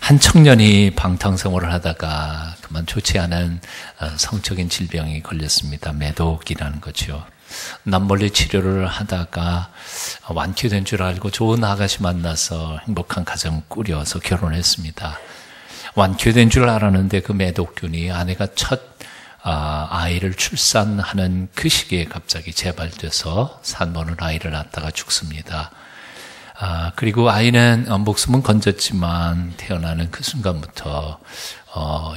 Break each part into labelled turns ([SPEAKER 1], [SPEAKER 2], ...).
[SPEAKER 1] 한 청년이 방탕생활을 하다가 그만 좋지 않은 성적인 질병이 걸렸습니다. 매독이라는 거죠. 남몰래 치료를 하다가 완쾌된 줄 알고 좋은 아가씨 만나서 행복한 가정 꾸려서 결혼했습니다. 완쾌된 줄 알았는데 그 매독균이 아내가 첫 아이를 출산하는 그 시기에 갑자기 재발돼서 산모는 아이를 낳다가 죽습니다. 그리고 아이는 목숨은 건졌지만 태어나는 그 순간부터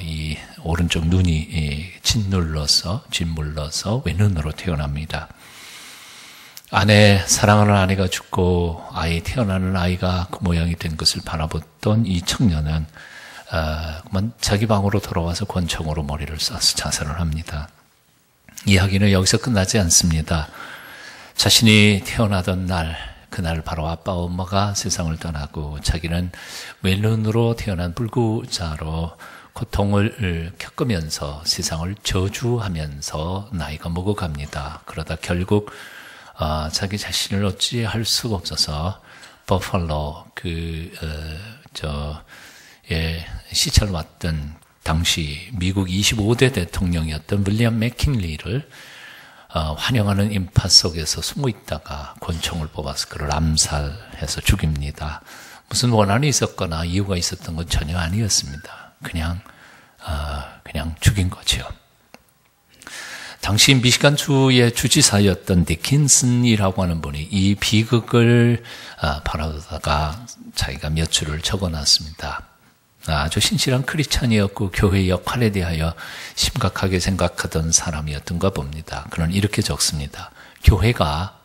[SPEAKER 1] 이 오른쪽 눈이 짓물러서 왼눈으로 태어납니다. 사랑하는 아내가 죽고 태어나는 아이가 그 모양이 된 것을 바라봤던 이 청년은 그만 자기 방으로 돌아와서 권총으로 머리를 쏴서 자살을 합니다. 이야기는 여기서 끝나지 않습니다. 자신이 태어나던 그날 바로 아빠 엄마가 세상을 떠나고 자기는 왼눈으로 태어난 불구자로 고통을 겪으면서 세상을 저주하면서 나이가 먹어갑니다. 그러다 결국 자기 자신을 어찌할 수가 없어서 버팔로 시찰 왔던 당시 미국 25대 대통령이었던 윌리엄 맥킨리를 환영하는 인파 속에서 숨어 있다가 권총을 뽑아서 그를 암살해서 죽입니다. 무슨 원한이 있었거나 이유가 있었던 건 전혀 아니었습니다. 그냥 죽인 거죠. 당시 미시간주의 주지사였던 디킨슨이라고 하는 분이 이 비극을 바라보다가 자기가 몇 줄을 적어놨습니다. 아주 신실한 크리스찬이었고 교회의 역할에 대하여 심각하게 생각하던 사람이었던가 봅니다. 그는 이렇게 적습니다. 교회가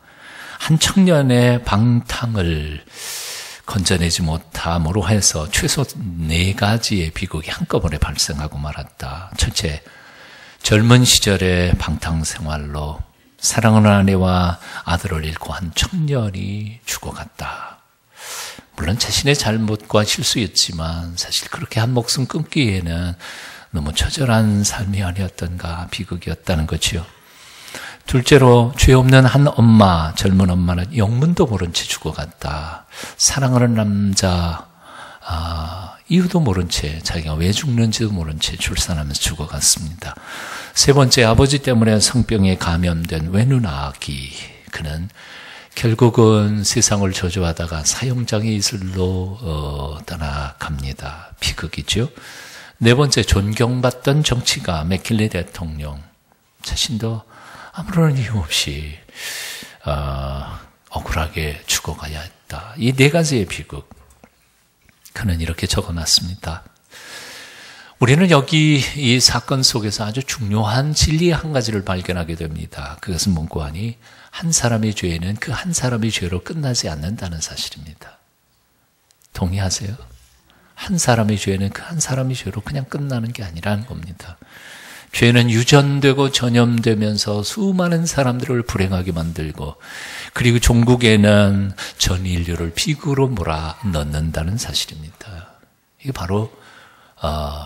[SPEAKER 1] 한 청년의 방탕을 건져내지 못함으로 해서 최소 4가지의 비극이 한꺼번에 발생하고 말았다. 첫째, 젊은 시절의 방탕생활로 사랑하는 아내와 아들을 잃고 한 청년이 죽어갔다. 물론 자신의 잘못과 실수였지만 사실 그렇게 한 목숨 끊기에는 너무 처절한 삶이 아니었던가, 비극이었다는 거지요. 둘째로 죄 없는 한 젊은 엄마는 영문도 모른 채 죽어갔다. 사랑하는 남자 이유도 모른 채, 자기가 왜 죽는지도 모른 채 출산하면서 죽어갔습니다. 세 번째, 아버지 때문에 성병에 감염된 외눈아기. 그는 결국은 세상을 저주하다가 사형장의 이슬로 떠나갑니다. 비극이죠. 네 번째, 존경받던 정치가 맥킨리 대통령. 자신도 아무런 이유 없이 억울하게 죽어가야 했다. 이 4가지의 비극. 그는 이렇게 적어놨습니다. 우리는 여기 이 사건 속에서 아주 중요한 진리 한 가지를 발견하게 됩니다. 그것은 뭔고 하니 한 사람의 죄는 그 한 사람의 죄로 끝나지 않는다는 사실입니다. 동의하세요? 한 사람의 죄는 그 한 사람의 죄로 그냥 끝나는 게 아니라는 겁니다. 죄는 유전되고 전염되면서 수많은 사람들을 불행하게 만들고, 그리고 종국에는 전 인류를 비극으로 몰아넣는다는 사실입니다. 이게 바로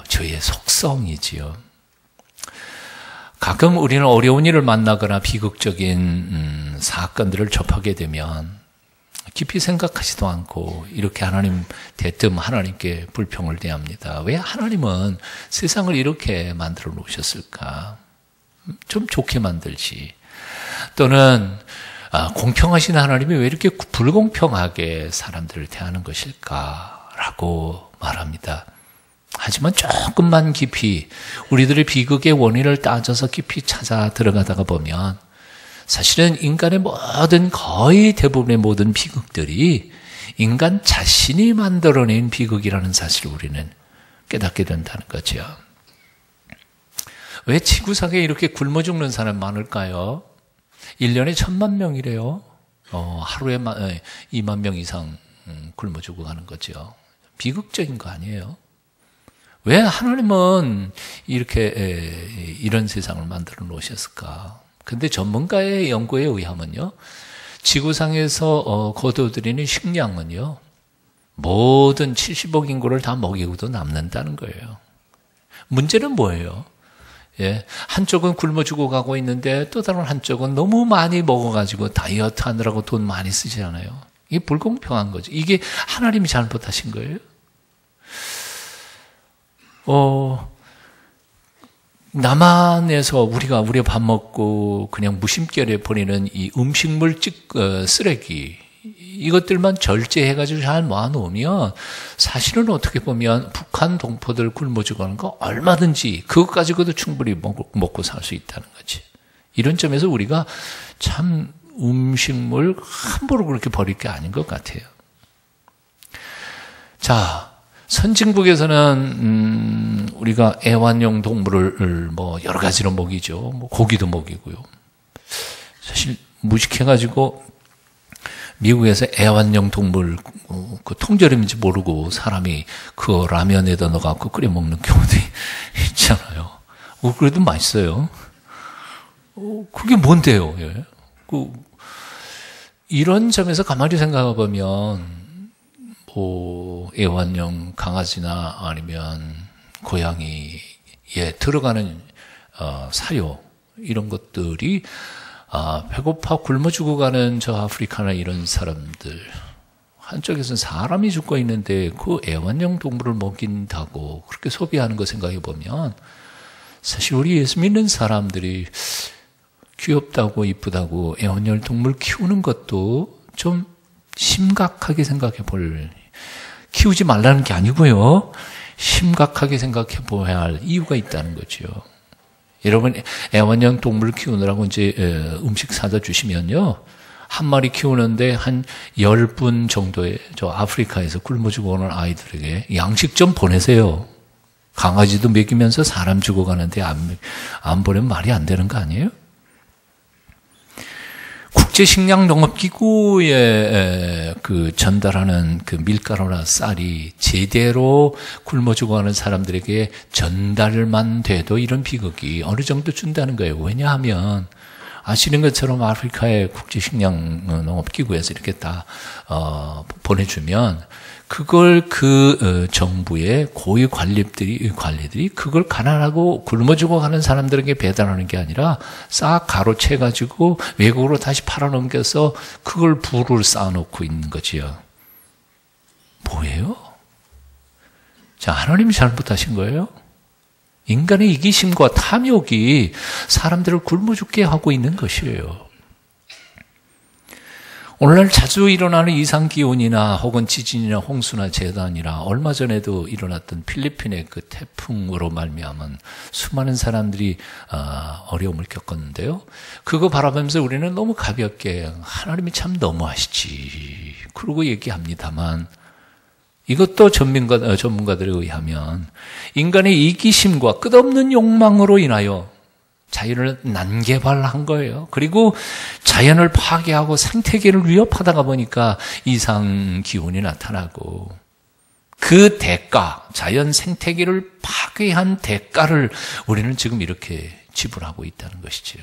[SPEAKER 1] 죄의 속성이지요. 가끔 우리는 어려운 일을 만나거나 비극적인 사건들을 접하게 되면 깊이 생각하지도 않고 이렇게 대뜸 하나님께 불평을 대합니다. 왜 하나님은 세상을 이렇게 만들어 놓으셨을까? 좀 좋게 만들지. 또는 공평하신 하나님이 왜 이렇게 불공평하게 사람들을 대하는 것일까? 라고 말합니다. 하지만 조금만 깊이 우리들의 비극의 원인을 따져서 깊이 찾아 들어가다가 보면 사실은 인간의 거의 대부분의 모든 비극들이 인간 자신이 만들어낸 비극이라는 사실을 우리는 깨닫게 된다는 거죠. 왜 지구상에 이렇게 굶어 죽는 사람 많을까요? 1년에 1000만 명이래요. 하루에 2만 명 이상 굶어 죽어가는 거죠. 비극적인 거 아니에요? 왜 하나님은 이런 세상을 만들어 놓으셨을까? 근데 전문가의 연구에 의하면요, 지구상에서 거둬들이는 식량은요, 모든 70억 인구를 다 먹이고도 남는다는 거예요. 문제는 뭐예요? 한쪽은 굶어 죽어가고 있는데 또 다른 한쪽은 너무 많이 먹어가지고 다이어트 하느라고 돈 많이 쓰잖아요. 이게 불공평한 거죠. 이게 하나님이 잘못하신 거예요. 남한에서 우리가 밥 먹고 그냥 무심결에 버리는 이 음식물 쓰레기, 이것들만 절제해가지고 잘 모아놓으면 사실은 어떻게 보면 북한 동포들 굶어 죽어가는 거 얼마든지 그것 가지고도 충분히 먹고 살 수 있다는 거지. 이런 점에서 우리가 참 음식물 함부로 그렇게 버릴 게 아닌 것 같아요. 자, 선진국에서는 우리가 애완용 동물을 여러 가지로 먹이죠. 고기도 먹이고요. 사실 무식해가지고 미국에서 애완용 동물 그 통조림인지 모르고 사람이 그 라면에다 넣어갖고 끓여 먹는 경우도 있잖아요. 그래도 맛있어요. 그게 뭔데요? 예. 이런 점에서 가만히 생각해 보면 애완용 강아지나 아니면 고양이에 들어가는 사료 이런 것들이 배고파 굶어 죽어가는 저 아프리카나 이런 사람들, 한쪽에서는 사람이 죽고 있는데 그 애완용 동물을 먹인다고 그렇게 소비하는 거 생각해 보면 사실 우리 예수 믿는 사람들이 귀엽다고 이쁘다고 애완용 동물 키우는 것도 좀 심각하게 생각해 키우지 말라는 게 아니고요. 심각하게 생각해 봐야 할 이유가 있다는 거죠. 여러분, 애완용 동물 키우느라고 이제 음식 사다 주시면요. 한 마리 키우는데 한 10분 정도의 저 아프리카에서 굶어 죽어오는 아이들에게 양식 좀 보내세요. 강아지도 먹이면서 사람 죽어가는데 안 보내면 말이 안 되는 거 아니에요? 국제식량농업기구에 그 전달하는 그 밀가루나 쌀이 제대로 굶어 죽어가는 사람들에게 전달만 돼도 이런 비극이 어느 정도 준다는 거예요. 왜냐하면 아시는 것처럼 아프리카의 국제식량농업기구에서 이렇게 다 보내주면 그걸 정부의 고위 관리들이 그걸 가난하고 굶어 죽어가는 사람들에게 배달하는 게 아니라 싹 가로채가지고 외국으로 다시 팔아넘겨서 그걸 부를 쌓아놓고 있는 거지요. 뭐예요? 자, 하나님이 잘못하신 거예요? 인간의 이기심과 탐욕이 사람들을 굶어 죽게 하고 있는 것이에요. 오늘날 자주 일어나는 이상기온이나 혹은 지진이나 홍수나 재난이나 얼마 전에도 일어났던 필리핀의 그 태풍으로 말미암은 수많은 사람들이 어려움을 겪었는데요. 그거 바라보면서 우리는 너무 가볍게 하나님이 참 너무하시지 그러고 얘기합니다만 이것도 전문가들에 의하면 인간의 이기심과 끝없는 욕망으로 인하여 자연을 난개발한 거예요. 그리고 자연을 파괴하고 생태계를 위협하다가 보니까 이상기온이 나타나고 그 대가, 자연 생태계를 파괴한 대가를 우리는 지금 이렇게 지불하고 있다는 것이죠.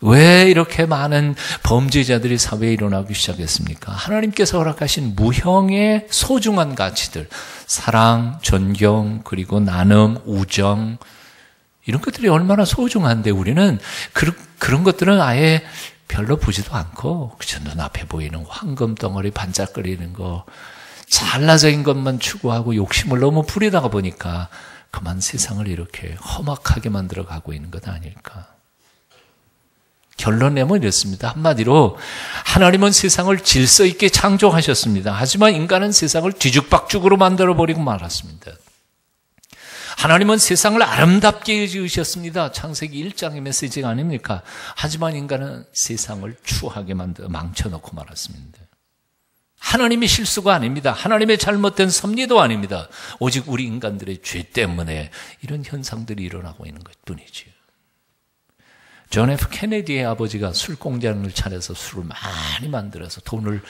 [SPEAKER 1] 왜 이렇게 많은 범죄자들이 사회에 일어나기 시작했습니까? 하나님께서 허락하신 무형의 소중한 가치들, 사랑, 존경, 그리고 나눔, 우정, 이런 것들이 얼마나 소중한데 우리는 그런 것들은 아예 별로 보지도 않고 그저 눈앞에 보이는 황금 덩어리 반짝거리는 거, 찰나적인 것만 추구하고 욕심을 너무 부리다가 보니까 그만 세상을 이렇게 험악하게 만들어가고 있는 것 아닐까. 결론 내면 이렇습니다. 한마디로 하나님은 세상을 질서 있게 창조하셨습니다. 하지만 인간은 세상을 뒤죽박죽으로 만들어버리고 말았습니다. 하나님은 세상을 아름답게 지으셨습니다. 창세기 1장의 메시지가 아닙니까? 하지만 인간은 세상을 추하게 망쳐놓고 말았습니다. 하나님의 실수가 아닙니다. 하나님의 잘못된 섭리도 아닙니다. 오직 우리 인간들의 죄 때문에 이런 현상들이 일어나고 있는 것뿐이지요. 존 F 케네디의 아버지가 술 공장을 차려서 술을 많이 만들어서 돈을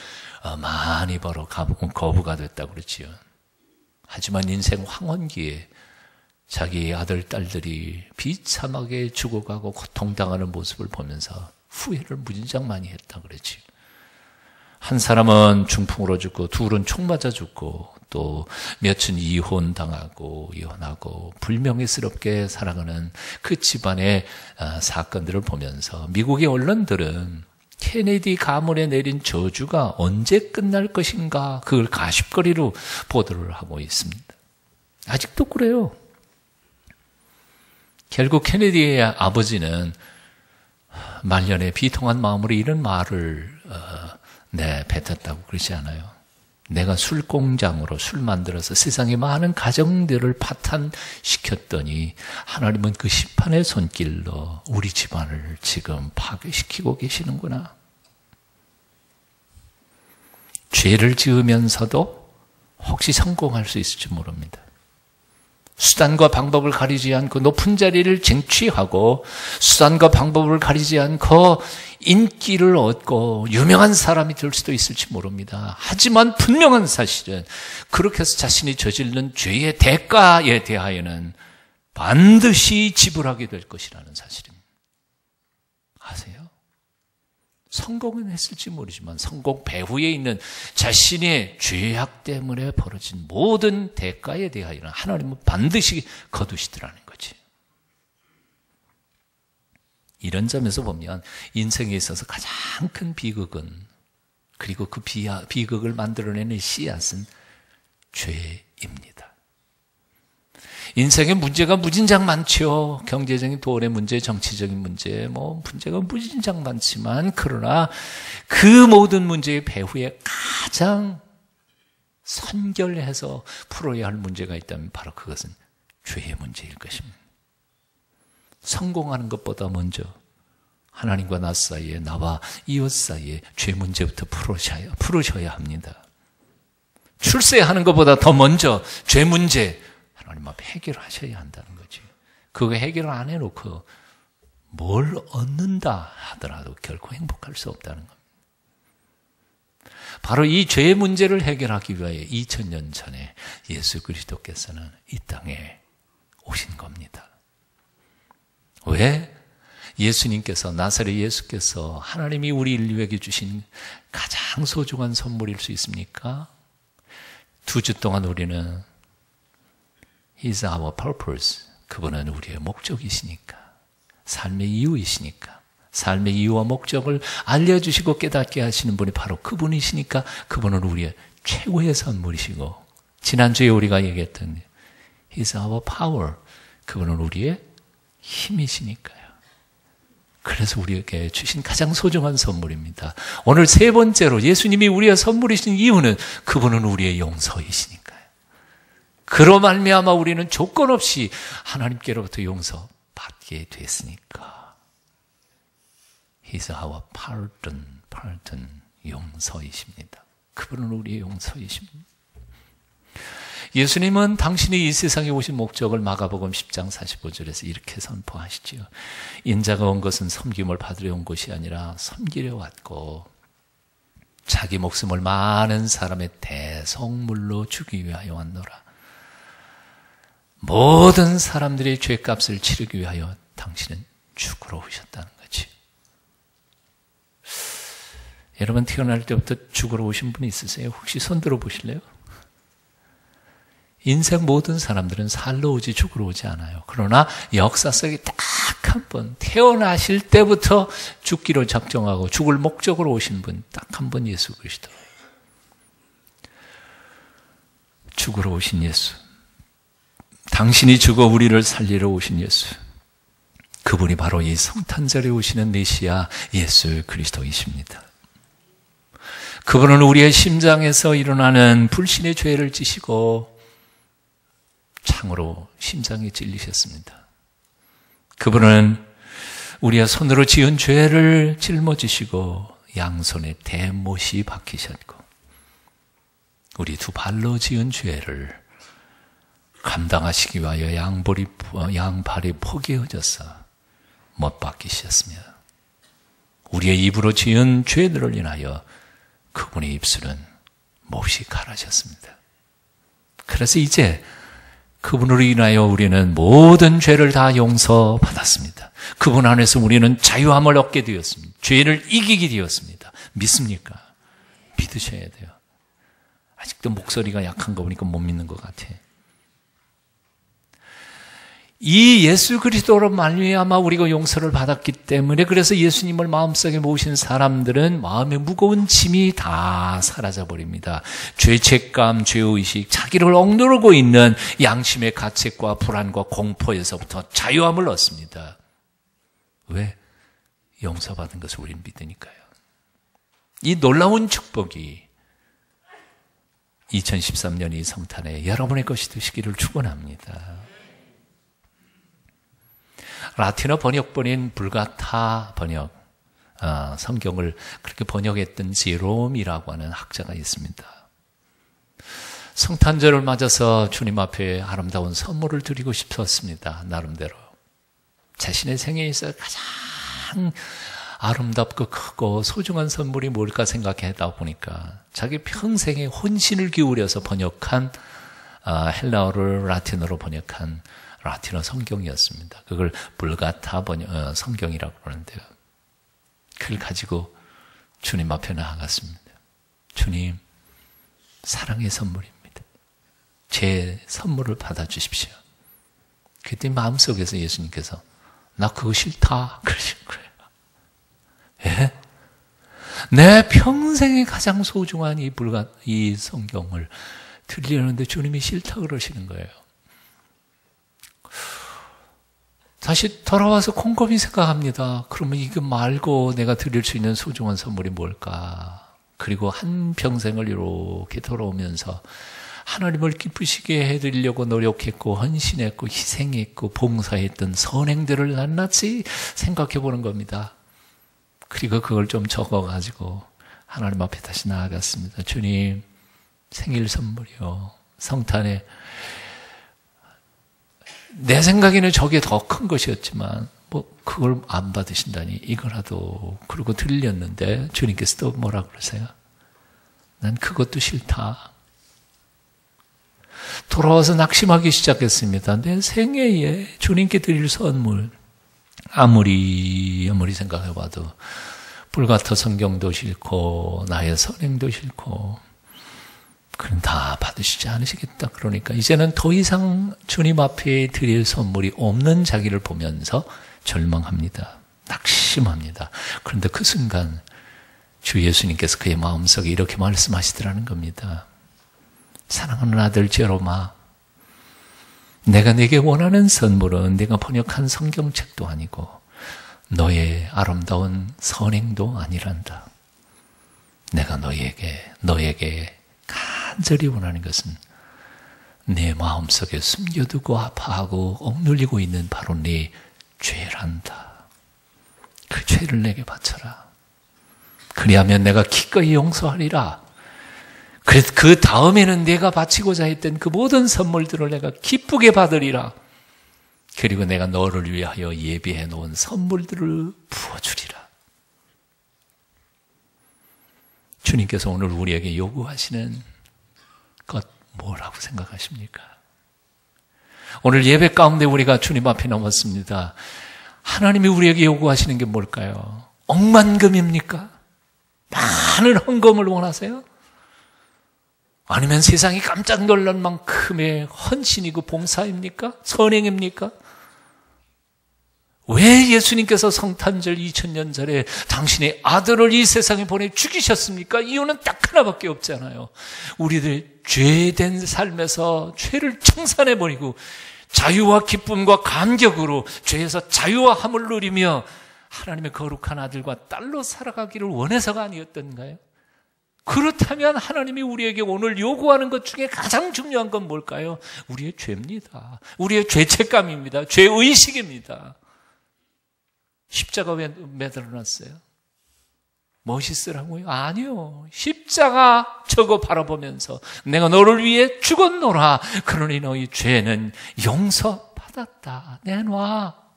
[SPEAKER 1] 많이 벌어 거부가 됐다고 그랬지요. 하지만 인생 황혼기에 자기 아들, 딸들이 비참하게 죽어가고 고통당하는 모습을 보면서 후회를 무진장 많이 했다고 그랬지. 한 사람은 중풍으로 죽고 둘은 총 맞아 죽고 또 몇은 이혼하고 불명예스럽게 살아가는 그 집안의 사건들을 보면서 미국의 언론들은 케네디 가문에 내린 저주가 언제 끝날 것인가 그걸 가십거리로 보도를 하고 있습니다. 아직도 그래요. 결국 케네디의 아버지는 말년에 비통한 마음으로 이런 말을 뱉었다고 그러지 않아요. 내가 술 공장으로 술 만들어서 세상의 많은 가정들을 파탄시켰더니 하나님은 그 심판의 손길로 우리 집안을 지금 파괴시키고 계시는구나. 죄를 지으면서도 혹시 성공할 수 있을지 모릅니다. 수단과 방법을 가리지 않고 높은 자리를 쟁취하고 수단과 방법을 가리지 않고 인기를 얻고 유명한 사람이 될 수도 있을지 모릅니다. 하지만 분명한 사실은 그렇게 해서 자신이 저지른 죄의 대가에 대하여는 반드시 지불하게 될 것이라는 사실입니다. 아세요? 성공은 했을지 모르지만 성공 배후에 있는 자신의 죄악 때문에 벌어진 모든 대가에 대하여는 하나님은 반드시 거두시더라는 거지. 이런 점에서 보면 인생에 있어서 가장 큰 비극은, 그리고 그 비극을 만들어내는 씨앗은 죄입니다. 인생의 문제가 무진장 많죠. 경제적인 돈의 문제, 정치적인 문제, 문제가 무진장 많지만, 그러나 그 모든 문제의 배후에 가장 선결해서 풀어야 할 문제가 있다면 바로 그것은 죄의 문제일 것입니다. 성공하는 것보다 먼저 하나님과 나 사이에, 나와 이웃 사이에 죄 문제부터 풀으셔야 합니다. 출세하는 것보다 더 먼저 죄 문제, 하나님 앞에 해결하셔야 한다는 거지. 그거 해결을 안 해놓고 뭘 얻는다 하더라도 결코 행복할 수 없다는 겁니다. 바로 이 죄의 문제를 해결하기 위하여 2000년 전에 예수 그리스도께서는 이 땅에 오신 겁니다. 왜? 예수님께서, 나사렛 예수께서 하나님이 우리 인류에게 주신 가장 소중한 선물일 수 있습니까? 2주 동안 우리는 He's our purpose. 그분은 우리의 목적이시니까, 삶의 이유이시니까, 삶의 이유와 목적을 알려주시고 깨닫게 하시는 분이 바로 그분이시니까 그분은 우리의 최고의 선물이시고, 지난주에 우리가 얘기했던 He's our power. 그분은 우리의 힘이시니까요. 그래서 우리에게 주신 가장 소중한 선물입니다. 오늘 세 번째로 예수님이 우리의 선물이신 이유는 그분은 우리의 용서이시니까요. 그로 말미암아 우리는 조건 없이 하나님께로부터 용서받게 됐으니까. He's our pardon, 용서이십니다. 그분은 우리의 용서이십니다. 예수님은 당신이 이 세상에 오신 목적을 마가복음 10장 45절에서 이렇게 선포하시지요. 인자가 온 것은 섬김을 받으려 온 것이 아니라 섬기려 왔고 자기 목숨을 많은 사람의 대속물로 주기 위하여 왔노라. 모든 사람들의 죄값을 치르기 위하여 당신은 죽으러 오셨다는 거지. 여러분, 태어날 때부터 죽으러 오신 분이 있으세요? 혹시 손 들어 보실래요? 인생 모든 사람들은 살러 오지 죽으러 오지 않아요. 그러나 역사 속에 딱 한 번, 태어나실 때부터 죽기로 작정하고 죽을 목적으로 오신 분 딱 한 번, 예수 그리스도. 죽으러 오신 예수. 당신이 죽어 우리를 살리러 오신 예수. 그분이 바로 이 성탄절에 오시는 메시아 예수 그리스도이십니다. 그분은 우리의 심장에서 일어나는 불신의 죄를 지시고 창으로 심장에 찔리셨습니다. 그분은 우리의 손으로 지은 죄를 짊어지시고 양손에 대못이 박히셨고 우리 두 발로 지은 죄를 감당하시기 위하여 양발이 포개어져서 못 박히셨습니다. 우리의 입으로 지은 죄들을 인하여 그분의 입술은 몹시 갈아졌습니다. 그래서 이제 그분으로 인하여 우리는 모든 죄를 다 용서받았습니다. 그분 안에서 우리는 자유함을 얻게 되었습니다. 죄를 이기게 되었습니다. 믿습니까? 믿으셔야 돼요. 아직도 목소리가 약한 거 보니까 못 믿는 것 같아. 이 예수 그리스도로 말미암아 우리가 용서를 받았기 때문에, 그래서 예수님을 마음속에 모신 사람들은 마음의 무거운 짐이 다 사라져 버립니다. 죄책감, 죄의식, 자기를 억누르고 있는 양심의 가책과 불안과 공포에서부터 자유함을 얻습니다. 왜? 용서받은 것을 우리는 믿으니까요. 이 놀라운 축복이 2013년 이 성탄에 여러분의 것이 되시기를 축원합니다. 라틴어 번역본인 불가타 번역, 성경을 그렇게 번역했던 제롬이라고 하는 학자가 있습니다. 성탄절을 맞아서 주님 앞에 아름다운 선물을 드리고 싶었습니다. 나름대로. 자신의 생애에 있어 가장 아름답고 크고 소중한 선물이 뭘까 생각하다 보니까 자기 평생에 혼신을 기울여서 번역한, 헬라어를 라틴어로 번역한 라틴어 성경이었습니다. 그걸 불가타 성경이라고 그러는데요. 그걸 가지고 주님 앞에 나아갔습니다. 주님, 사랑의 선물입니다. 제 선물을 받아주십시오. 그때 마음속에서 예수님께서 나 그거 싫다 그러신 거예요. 예? 내 평생에 가장 소중한 이 성경을 드리려는데 주님이 싫다 그러시는 거예요. 다시 돌아와서 곰곰이 생각합니다. 그러면 이거 말고 내가 드릴 수 있는 소중한 선물이 뭘까? 그리고 한 평생을 이렇게 돌아오면서 하나님을 기쁘시게 해드리려고 노력했고 헌신했고 희생했고 봉사했던 선행들을 낱낱이 생각해 보는 겁니다. 그리고 그걸 좀 적어가지고 하나님 앞에 다시 나아갔습니다. 주님, 생일 선물이요. 성탄에 내 생각에는 저게 더 큰 것이었지만 그걸 안 받으신다니 이거라도 그러고 드렸는데 주님께서 또 뭐라 그러세요? 난 그것도 싫다. 돌아와서 낙심하기 시작했습니다. 내 생애에 주님께 드릴 선물, 아무리 생각해봐도 불가타 성경도 싫고 나의 선행도 싫고 그럼 다 받으시지 않으시겠다. 그러니까 이제는 더 이상 주님 앞에 드릴 선물이 없는 자기를 보면서 절망합니다. 낙심합니다. 그런데 그 순간 주 예수님께서 그의 마음속에 이렇게 말씀하시더라는 겁니다. 사랑하는 아들 제로마, 내가 내게 원하는 선물은 내가 번역한 성경책도 아니고 너의 아름다운 선행도 아니란다. 내가 너에게 간절히 원하는 것은 내 마음속에 숨겨두고 아파하고 억눌리고 있는 바로 네 죄란다. 그 죄를 내게 바쳐라. 그리하면 내가 기꺼이 용서하리라. 그 다음에는 내가 바치고자 했던 그 모든 선물들을 내가 기쁘게 받으리라. 그리고 내가 너를 위하여 예비해 놓은 선물들을 부어주리라. 주님께서 오늘 우리에게 요구하시는 것 뭐라고 생각하십니까? 오늘 예배 가운데 우리가 주님 앞에 나왔습니다. 하나님이 우리에게 요구하시는 게 뭘까요? 억만금입니까? 많은 헌금을 원하세요? 아니면 세상이 깜짝 놀랄 만큼의 헌신이고 봉사입니까? 선행입니까? 왜 예수님께서 성탄절 2000년 전에 당신의 아들을 이 세상에 보내 죽이셨습니까? 이유는 딱 하나밖에 없잖아요. 우리들 죄된 삶에서 죄를 청산해버리고 자유와 기쁨과 감격으로 죄에서 자유함을 누리며 하나님의 거룩한 아들과 딸로 살아가기를 원해서가 아니었던가요? 그렇다면 하나님이 우리에게 오늘 요구하는 것 중에 가장 중요한 건 뭘까요? 우리의 죄입니다. 우리의 죄책감입니다. 죄의식입니다. 십자가 왜 매달아놨어요? 멋있으라고요? 아니요. 십자가 저거 바라보면서 내가 너를 위해 죽었노라. 그러니 너희 죄는 용서받았다. 내놔.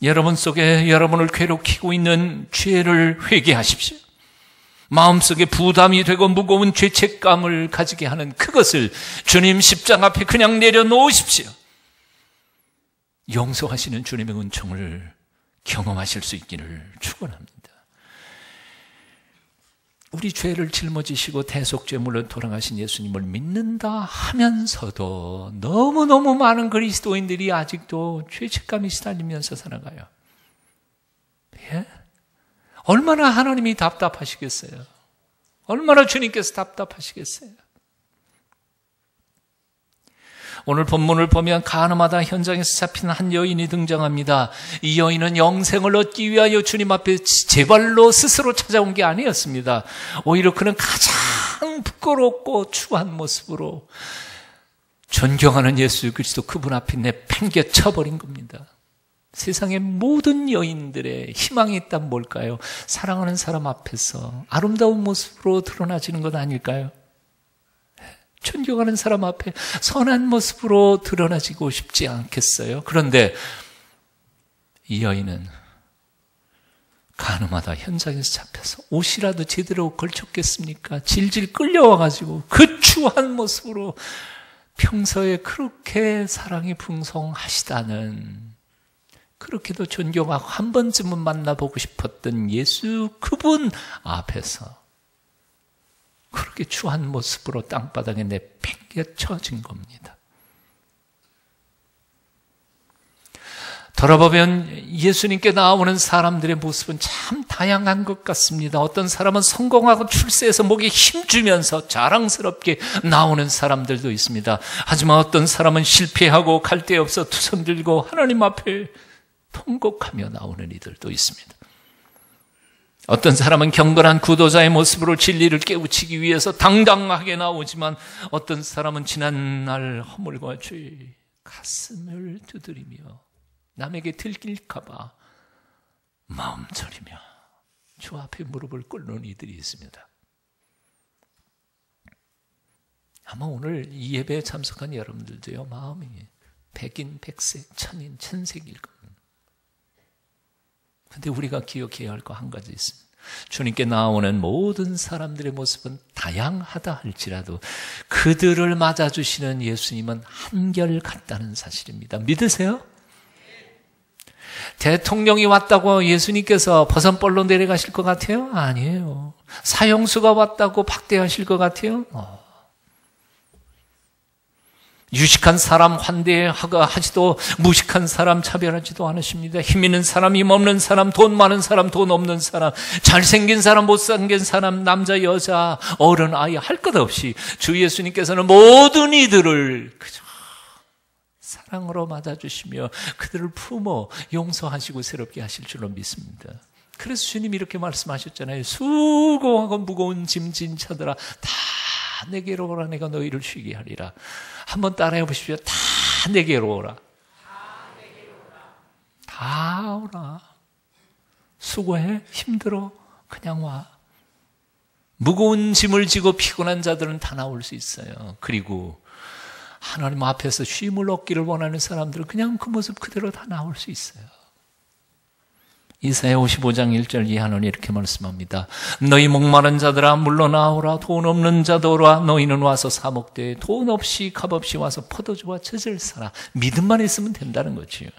[SPEAKER 1] 여러분 속에 여러분을 괴롭히고 있는 죄를 회개하십시오. 마음속에 부담이 되고 무거운 죄책감을 가지게 하는 그것을 주님 십자가 앞에 그냥 내려놓으십시오. 용서하시는 주님의 은총을 경험하실 수 있기를 축원합니다. 우리 죄를 짊어지시고 대속죄물로 돌아가신 예수님을 믿는다 하면서도 너무너무 많은 그리스도인들이 아직도 죄책감이 시달리면서 살아가요. 예? 얼마나 하나님이 답답하시겠어요? 얼마나 주님께서 답답하시겠어요? 오늘 본문을 보면 가늠하다 현장에서 잡힌 한 여인이 등장합니다. 이 여인은 영생을 얻기 위하여 주님 앞에 제 발로 스스로 찾아온 게 아니었습니다. 오히려 그는 가장 부끄럽고 추한 모습으로 존경하는 예수 그리스도 그분 앞에 내팽개 쳐버린 겁니다. 세상의 모든 여인들의 희망이 있다면 뭘까요? 사랑하는 사람 앞에서 아름다운 모습으로 드러나지는 것 아닐까요? 존경하는 사람 앞에 선한 모습으로 드러나지고 싶지 않겠어요? 그런데 이 여인은 가늠하다 현장에서 잡혀서 옷이라도 제대로 걸쳤겠습니까? 질질 끌려와가지고 그 추한 모습으로 평소에 그렇게 사랑이 풍성하시다는, 그렇게도 존경하고 한 번쯤은 만나보고 싶었던 예수 그분 앞에서 그렇게 추한 모습으로 땅바닥에 내팽개쳐진 겁니다. 돌아보면 예수님께 나오는 사람들의 모습은 참 다양한 것 같습니다. 어떤 사람은 성공하고 출세해서 목에 힘주면서 자랑스럽게 나오는 사람들도 있습니다. 하지만 어떤 사람은 실패하고 갈 데 없어 두 손 들고 하나님 앞에 통곡하며 나오는 이들도 있습니다. 어떤 사람은 경건한 구도자의 모습으로 진리를 깨우치기 위해서 당당하게 나오지만 어떤 사람은 지난날 허물과 죄 가슴을 두드리며 남에게 들킬까 봐 마음 저리며 주 앞에 무릎을 꿇는 이들이 있습니다. 아마 오늘 이 예배에 참석한 여러분들도요, 마음이 백인, 백색, 천인, 천색일 겁니다. 근데 우리가 기억해야 할 거 한 가지 있습니다. 주님께 나오는 모든 사람들의 모습은 다양하다 할지라도 그들을 맞아주시는 예수님은 한결같다는 사실입니다. 믿으세요? 대통령이 왔다고 예수님께서 버선벌로 내려가실 것 같아요? 아니에요. 사형수가 왔다고 박대하실 것 같아요? 유식한 사람 환대하지도 무식한 사람 차별하지도 않으십니다. 힘 있는 사람, 힘 없는 사람, 돈 많은 사람, 돈 없는 사람, 잘생긴 사람, 못생긴 사람, 남자, 여자, 어른, 아이 할 것 없이 주 예수님께서는 모든 이들을 그저 사랑으로 맞아주시며 그들을 품어 용서하시고 새롭게 하실 줄로 믿습니다. 그래서 주님이 이렇게 말씀하셨잖아요. 수고하고 무거운 짐진 자들아 다 내게로 오라. 내가 너희를 쉬게 하리라. 한번 따라해 보십시오. 다 내게로 오라. 다 오라. 수고해? 힘들어? 그냥 와. 무거운 짐을 지고 피곤한 자들은 다 나올 수 있어요. 그리고 하나님 앞에서 쉼을 얻기를 원하는 사람들은 그냥 그 모습 그대로 다 나올 수 있어요. 이사야 55장 1절 이하는 이렇게 말씀합니다. 너희 목마른 자들아 물러나오라. 돈 없는 자도 오라. 너희는 와서 사 먹되 돈 없이 값없이 와서 포도주와 젖을 사라. 믿음만 있으면 된다는 거지요.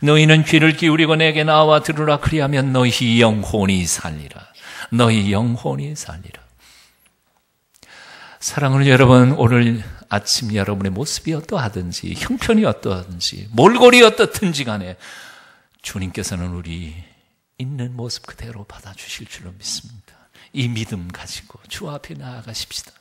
[SPEAKER 1] 너희는 귀를 기울이고 내게 나와 들으라. 그리하면 너희 영혼이 살리라. 너희 영혼이 살리라. 사랑하는 여러분, 오늘 아침 여러분의 모습이 어떠하든지 형편이 어떠하든지 몰골이 어떻든지 간에 주님께서는 우리 있는 모습 그대로 받아주실 줄로 믿습니다. 이 믿음 가지고 주 앞에 나아가십시다.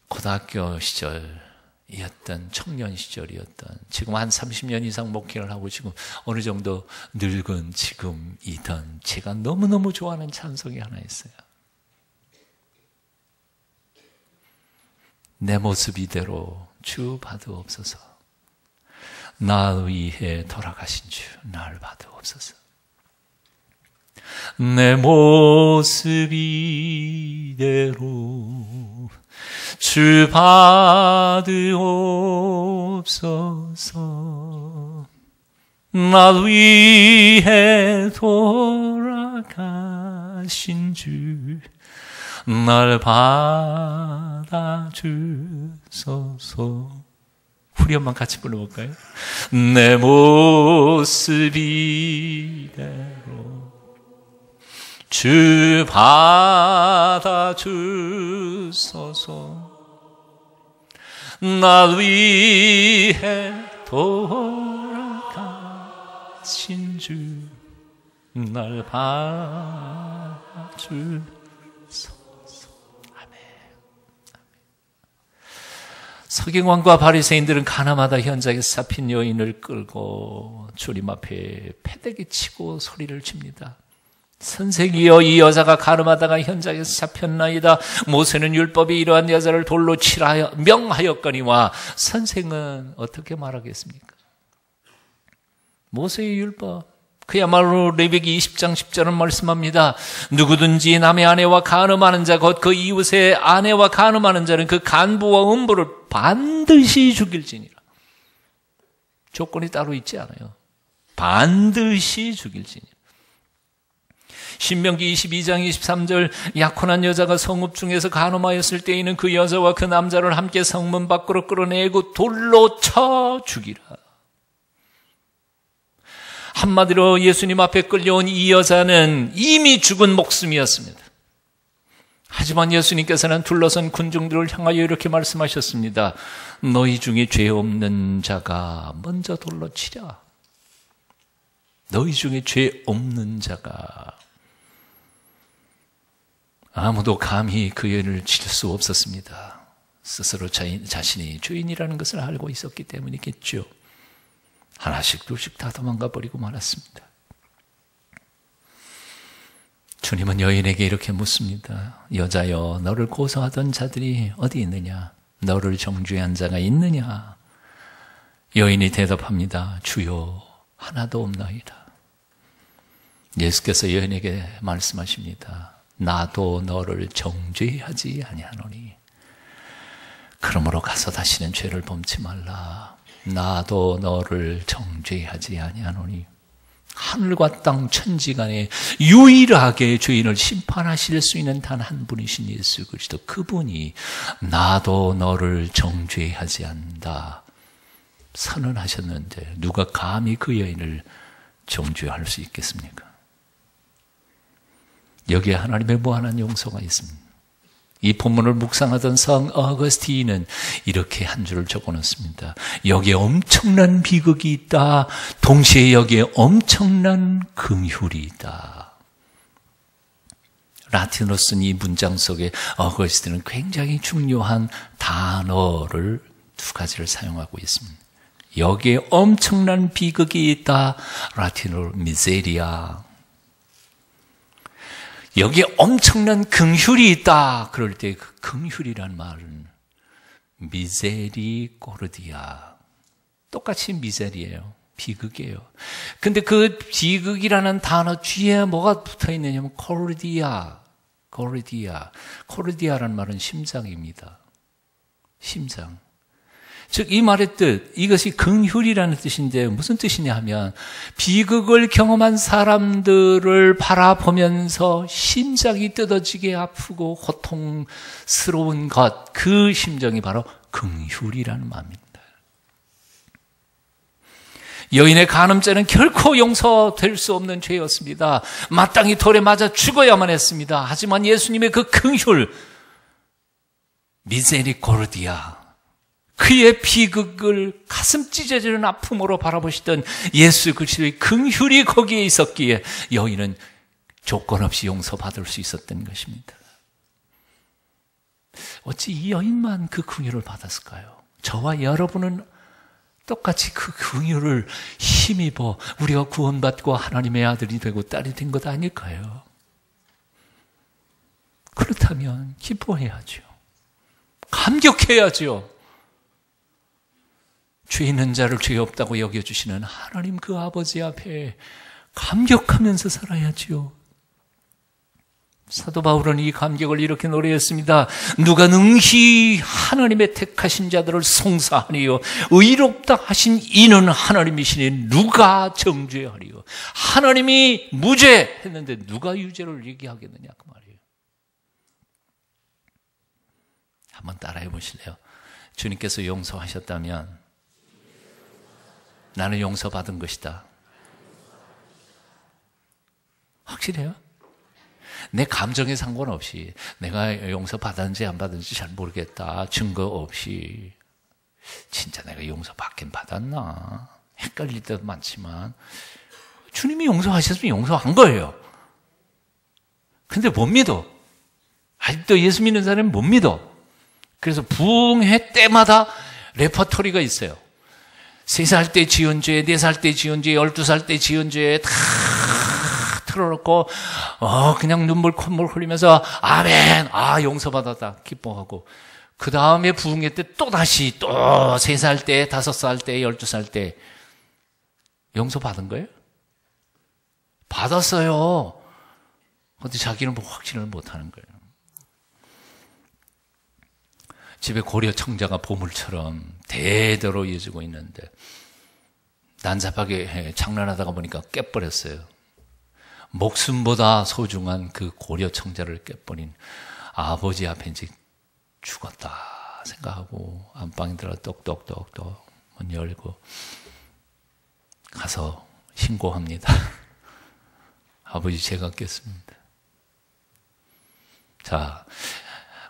[SPEAKER 1] 고등학교 시절이었던, 청년 시절이었던, 지금 한 30년 이상 목회를 하고 지금 어느 정도 늙은 지금이던 제가 너무너무 좋아하는 찬송이 하나 있어요. 내 모습 이대로 주 받으옵소서. 나 위해 돌아가신 주 날 받으옵소서. 내 모습 이대로 주 받으옵소서. 나 위해 돌아가신 주 날 받아주소서. 후렴만 같이 불러볼까요? 내 모습 이대로 주 받아주소서. 날 위해 돌아가신 주 날 봐주소서. 아멘. 서기관과 바리새인들은 가나마다 현장에서 잡힌 여인을 끌고 주님 앞에 패대기 치고 소리를 칩니다. 선생이여, 이 여자가 가늠하다가 현장에서 잡혔나이다. 모세는 율법이 이러한 여자를 돌로 치라 명하였거니와 선생은 어떻게 말하겠습니까? 모세의 율법, 그야말로 레위기 20장 10절은 말씀합니다. 누구든지 남의 아내와 간음하는 자, 곧 그 이웃의 아내와 간음하는 자는 그 간부와 음부를 반드시 죽일지니라. 조건이 따로 있지 않아요. 반드시 죽일지니라. 신명기 22장 23절, 약혼한 여자가 성읍 중에서 간음하였을 때에는 그 여자와 그 남자를 함께 성문 밖으로 끌어내고 돌로 쳐 죽이라. 한마디로 예수님 앞에 끌려온 이 여자는 이미 죽은 목숨이었습니다. 하지만 예수님께서는 둘러선 군중들을 향하여 이렇게 말씀하셨습니다. 너희 중에 죄 없는 자가 먼저 돌로 치라. 너희 중에 죄 없는 자가. 아무도 감히 그 여인을 칠 수 없었습니다. 스스로 자신이 죄인이라는 것을 알고 있었기 때문이겠죠. 하나씩 둘씩 다 도망가 버리고 말았습니다. 주님은 여인에게 이렇게 묻습니다. 여자여, 너를 고소하던 자들이 어디 있느냐? 너를 정죄한 자가 있느냐? 여인이 대답합니다. 주여, 하나도 없나이다. 예수께서 여인에게 말씀하십니다. 나도 너를 정죄하지 아니하노니 그러므로 가서 다시는 죄를 범치 말라. 나도 너를 정죄하지 아니하노니. 하늘과 땅 천지간에 유일하게 죄인을 심판하실 수 있는 단 한 분이신 예수 그리스도, 그분이 나도 너를 정죄하지 않는다 선언하셨는데 누가 감히 그 여인을 정죄할 수 있겠습니까? 여기에 하나님의 무한한 용서가 있습니다. 이 본문을 묵상하던 성 어거스틴은 이렇게 한 줄을 적어놓습니다. 여기에 엄청난 비극이 있다. 동시에 여기에 엄청난 긍휼이 있다. 라틴어로 쓴 이 문장 속에 어거스틴은 굉장히 중요한 단어를 두 가지를 사용하고 있습니다. 여기에 엄청난 비극이 있다. 라틴어로 미세리아. 여기에 엄청난 긍휼이 있다. 그럴 때 그 긍휼이란 말은 미세리코르디아. 똑같이 미세리예요. 비극이에요. 근데 그 비극이라는 단어 뒤에 뭐가 붙어 있느냐면 코르디아. 코르디아라는 말은 심장입니다. 심장. 즉 이 말의 뜻, 이것이 긍휼이라는 뜻인데 무슨 뜻이냐 하면 비극을 경험한 사람들을 바라보면서 심장이 뜯어지게 아프고 고통스러운 것, 그 심정이 바로 긍휼이라는 말입니다. 여인의 간음죄는 결코 용서될 수 없는 죄였습니다. 마땅히 돌에 맞아 죽어야만 했습니다. 하지만 예수님의 그 긍휼, 미세리코르디아, 그의 비극을 가슴 찢어지는 아픔으로 바라보시던 예수 그리스도의 긍휼이 거기에 있었기에 여인은 조건 없이 용서받을 수 있었던 것입니다. 어찌 이 여인만 그 긍휼을 받았을까요? 저와 여러분은 똑같이 그 긍휼을 힘입어 우리가 구원받고 하나님의 아들이 되고 딸이 된 것 아닐까요? 그렇다면 기뻐해야죠. 감격해야죠. 죄 있는 자를 죄 없다고 여겨주시는 하나님 그 아버지 앞에 감격하면서 살아야지요. 사도 바울은 이 감격을 이렇게 노래했습니다. 누가 능히 하나님의 택하신 자들을 송사하니요 의롭다 하신 이는 하나님이시니 누가 정죄하리요. 하나님이 무죄했는데 누가 유죄를 얘기하겠느냐 그 말이에요. 한번 따라해 보실래요? 주님께서 용서하셨다면 나는 용서받은 것이다. 확실해요? 내 감정에 상관없이 내가 용서받았는지 안 받았는지 잘 모르겠다. 증거 없이 진짜 내가 용서받긴 받았나? 헷갈릴 때도 많지만 주님이 용서하셨으면 용서한 거예요. 근데 못 믿어. 아직도 예수 믿는 사람은 못 믿어. 그래서 부흥회 때마다 레퍼토리가 있어요. 3살 때 지은 죄, 4살 때 지은 죄, 12살 때 지은 죄 다 틀어놓고 그냥 눈물 콧물 흘리면서 아멘, 용서받았다 기뻐하고, 그 다음에 부흥회 때 또 다시 또 3살 때, 5살 때, 12살 때 용서받은 거예요? 받았어요. 근데 자기는 뭐 확신을 못하는 거예요. 집에 고려 청자가 보물처럼 대대로 이어지고 있는데 난잡하게 장난하다가 보니까 깨버렸어요. 목숨보다 소중한 그 고려 청자를 깨버린 아버지 앞에 이제 죽었다 생각하고 안방에 들어 똑똑똑똑 문 열고 가서 신고합니다. 아버지, 제가 깼습니다. 자,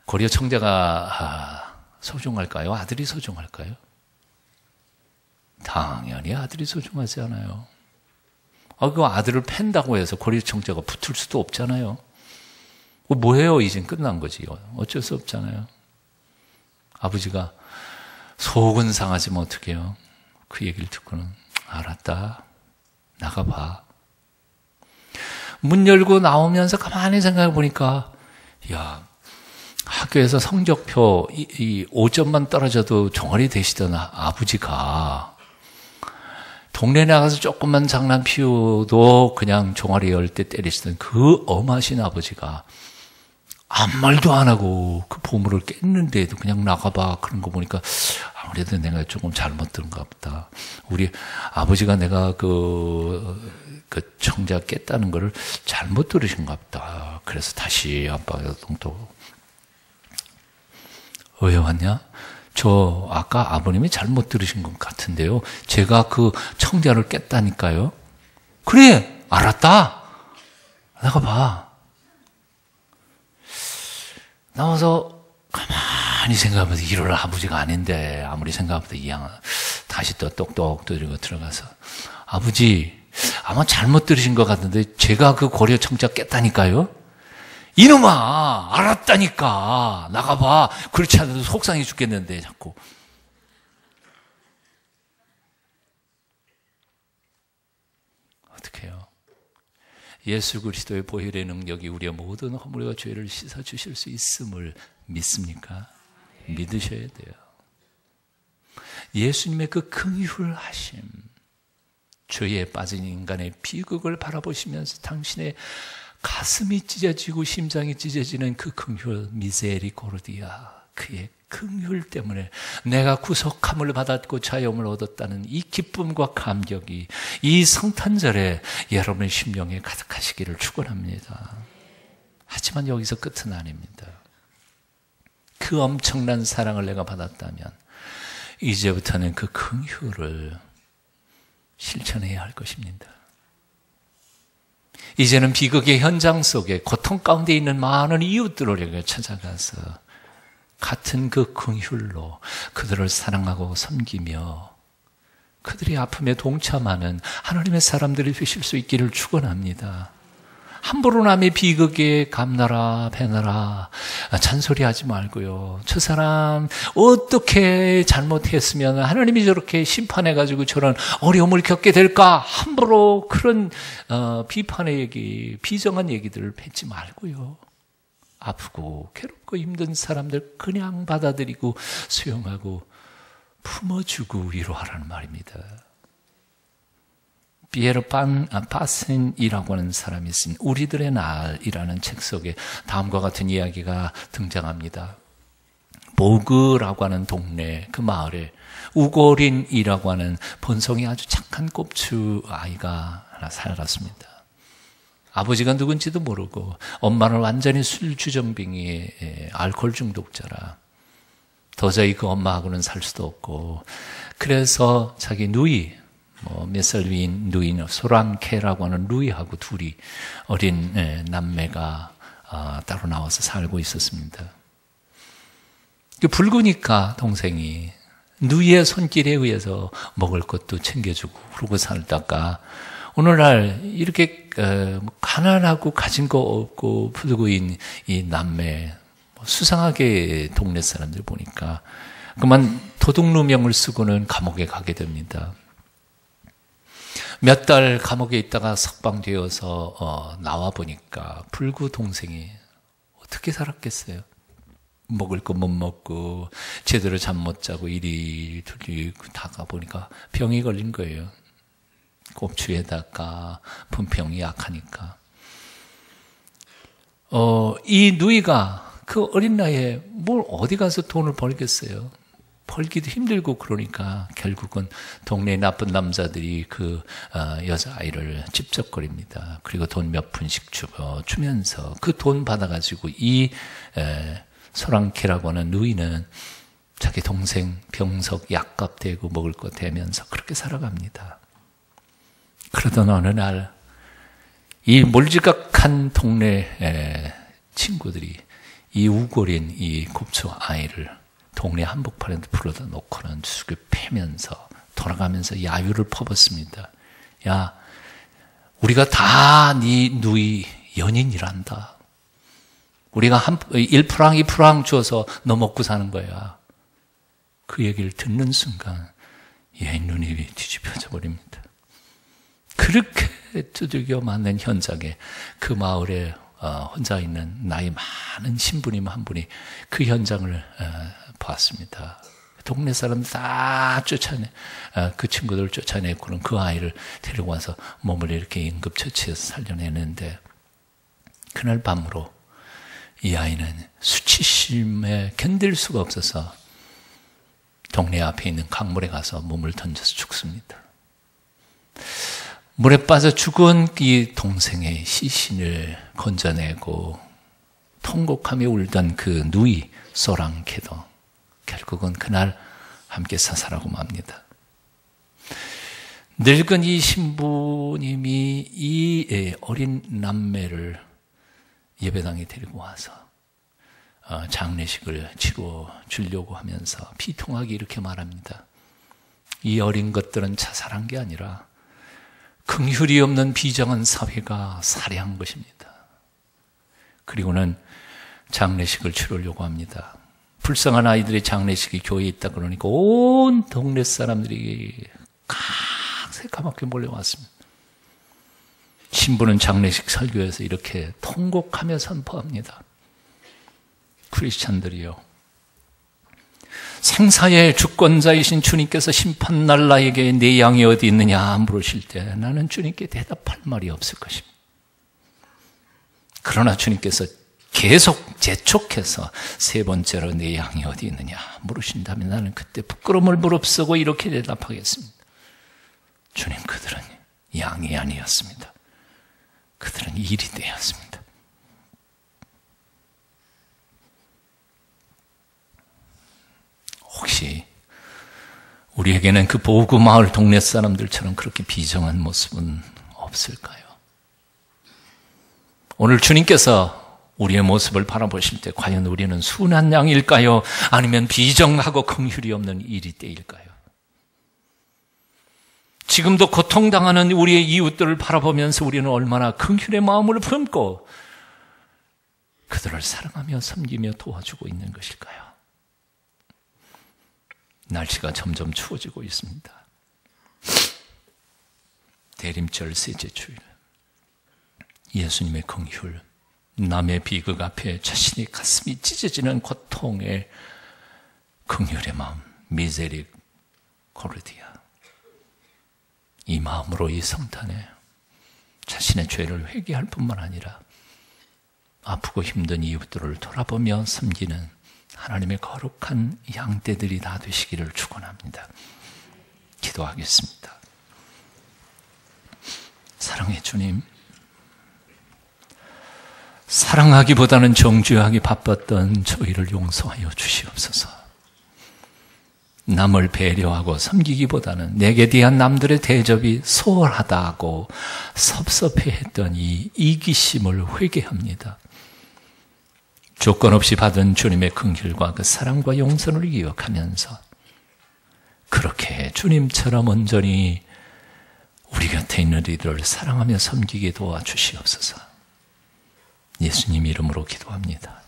[SPEAKER 1] 고려 청자가 소중할까요? 아들이 소중할까요? 당연히 아들이 소중하지 않아요. 그 아들을 팬다고 해서 고려 청자가 붙을 수도 없잖아요. 뭐해요? 이젠 끝난 거지. 어쩔 수 없잖아요. 아버지가 속은 상하지면 어떡해요? 그 얘기를 듣고는 알았다. 나가봐. 문 열고 나오면서 가만히 생각해 보니까, 야, 학교에서 성적표 5점만 떨어져도 종아리 되시던 아버지가 동네 나가서 조금만 장난 피워도 그냥 종아리 열 때 때리시던 그 엄하신 아버지가 아무 말도 안 하고 그 보물을 깼는데도 그냥 나가봐 그런 거 보니까 아무래도 내가 조금 잘못 들은가 보다. 우리 아버지가 내가 그 청자 깼다는 거를 잘못 들으신가 보다. 그래서 다시 아빠가 또 왜 왔냐? 저 아까 아버님이 잘못 들으신 것 같은데요. 제가 그 청자를 깼다니까요. 그래, 알았다. 나가봐. 나와서 가만히 생각하면서 이럴 아버지가 아닌데 아무리 생각해도 이양 다시 또 똑똑 두드리고 들어가서 아버지, 아마 잘못 들으신 것 같은데 제가 그 고려 청자 깼다니까요. 이놈아, 알았다니까. 나가봐. 그렇지 않아도 속상해 죽겠는데 자꾸. 어떻게 해요? 예수 그리스도의 보혈의 능력이 우리의 모든 허물과 죄를 씻어주실 수 있음을 믿습니까? 믿으셔야 돼요. 예수님의 그 긍휼하심, 죄에 빠진 인간의 비극을 바라보시면서 당신의 가슴이 찢어지고 심장이 찢어지는 그 긍휼, 미세리코르디아, 그의 긍휼 때문에 내가 구속함을 받았고 자유함을 얻었다는 이 기쁨과 감격이 이 성탄절에 여러분의 심령에 가득하시기를 축원합니다. 하지만 여기서 끝은 아닙니다. 그 엄청난 사랑을 내가 받았다면 이제부터는 그 긍휼을 실천해야 할 것입니다. 이제는 비극의 현장 속에 고통 가운데 있는 많은 이웃들에게 찾아가서 같은 그 긍휼로 그들을 사랑하고 섬기며 그들의 아픔에 동참하는 하나님의 사람들이 되실 수 있기를 축원합니다. 함부로 남의 비극에 감나라 배나라 잔소리하지 말고요. 저 사람 어떻게 잘못했으면 하나님이 저렇게 심판해가지고 저런 어려움을 겪게 될까? 함부로 그런 비판의 얘기, 비정한 얘기들을 뱉지 말고요. 아프고 괴롭고 힘든 사람들 그냥 받아들이고 수용하고 품어주고 위로하라는 말입니다. 피에르 파센이라고 하는 사람이 있습니다. 우리들의 날이라는 책 속에 다음과 같은 이야기가 등장합니다. 보그라고 하는 동네, 그 마을에 우고린이라고 하는 본성이 아주 착한 꼽추 아이가 하나 살았습니다. 아버지가 누군지도 모르고 엄마는 완전히 술주정뱅이 알코올 중독자라 도저히 그 엄마하고는 살 수도 없고 그래서 자기 누이 몇 살 위인 누이는 소란케라고 하는 루이하고 둘이 어린 남매가 따로 나와서 살고 있었습니다. 붉으니까 동생이 누이의 손길에 의해서 먹을 것도 챙겨주고 그러고 살다가 오늘날 이렇게 가난하고 가진 거 없고 붉은 이 남매, 수상하게 동네 사람들 보니까 그만 도둑누명을 쓰고는 감옥에 가게 됩니다. 몇 달 감옥에 있다가 석방되어서 나와 보니까 불구 동생이 어떻게 살았겠어요? 먹을 거 못 먹고 제대로 잠 못 자고 이리 저리 다가 보니까 병이 걸린 거예요. 꼽추에다가 분평이 약하니까. 이 누이가 그 어린 나이에 뭘 어디 가서 돈을 벌겠어요? 벌기도 힘들고 그러니까 결국은 동네 나쁜 남자들이 그 여자아이를 찝쩍거립니다. 그리고 돈 몇 푼씩 주면서 그 돈 받아가지고 이 소랑케라고 하는 누이는 자기 동생 병석 약값 대고 먹을 거 대면서 그렇게 살아갑니다. 그러던 어느 날 이 몰지각한 동네 친구들이 이 우골인 이 곱초 아이를 동네 한복판에 풀어다 놓고는 죽여 패면서 돌아가면서 야유를 퍼붓습니다. 야, 우리가 다 네 누이 연인이란다. 우리가 1프랑 2프랑 줘서 너 먹고 사는 거야. 그 얘기를 듣는 순간 얘 눈이 뒤집혀져 버립니다. 그렇게 두들겨 맞는 현장에 그 마을에 혼자 있는 나이 많은 신부님 한 분이 그 현장을 봤습니다. 동네 사람들 다 그 친구들을 쫓아내고는 그 아이를 데리고 와서 몸을 이렇게 응급처치해서 살려내는데 그날 밤으로 이 아이는 수치심에 견딜 수가 없어서 동네 앞에 있는 강물에 가서 몸을 던져서 죽습니다. 물에 빠져 죽은 이 동생의 시신을 건져내고 통곡하며 울던 그 누이 소랑케도 결국은 그날 함께 사살하고 맙니다. 늙은 이 신부님이 이 어린 남매를 예배당에 데리고 와서 장례식을 치러 주려고 하면서 비통하게 이렇게 말합니다. 이 어린 것들은 자살한 게 아니라 긍휼이 없는 비정한 사회가 살해한 것입니다. 그리고는 장례식을 치르려고 합니다. 불쌍한 아이들의 장례식이 교회에 있다 그러니까 온 동네 사람들이 새까맣게 몰려왔습니다. 신부는 장례식 설교에서 이렇게 통곡하며 선포합니다. 크리스찬들이요, 생사의 주권자이신 주님께서 심판날 나에게 내 양이 어디 있느냐 물으실 때 나는 주님께 대답할 말이 없을 것입니다. 그러나 주님께서 계속 재촉해서 세 번째로 내 양이 어디 있느냐 물으신다면 나는 그때 부끄러움을 무릅쓰고 이렇게 대답하겠습니다. 주님, 그들은 양이 아니었습니다. 그들은 일이 되었습니다. 혹시 우리에게는 그 보구 마을 동네 사람들처럼 그렇게 비정한 모습은 없을까요? 오늘 주님께서 우리의 모습을 바라보실 때 과연 우리는 순한 양일까요? 아니면 비정하고 긍휼이 없는 일이 때일까요? 지금도 고통당하는 우리의 이웃들을 바라보면서 우리는 얼마나 긍휼의 마음을 품고 그들을 사랑하며 섬기며 도와주고 있는 것일까요? 날씨가 점점 추워지고 있습니다. 대림절 셋째 주일, 예수님의 긍휼, 남의 비극 앞에 자신의 가슴이 찢어지는 고통의 긍휼의 마음, 미세리코르디아, 이 마음으로 이 성탄에 자신의 죄를 회개할 뿐만 아니라 아프고 힘든 이웃들을 돌아보며 섬기는 하나님의 거룩한 양떼들이 다 되시기를 축원합니다. 기도하겠습니다. 사랑의 주님, 사랑하기보다는 정죄하기 바빴던 저희를 용서하여 주시옵소서. 남을 배려하고 섬기기보다는 내게 대한 남들의 대접이 소홀하다고 섭섭해했던 이 이기심을 회개합니다. 조건 없이 받은 주님의 긍휼과 그 사랑과 용서를 기억하면서 그렇게 주님처럼 온전히 우리 곁에 있는 이들을 사랑하며 섬기게 도와주시옵소서. 예수님 이름으로 기도합니다.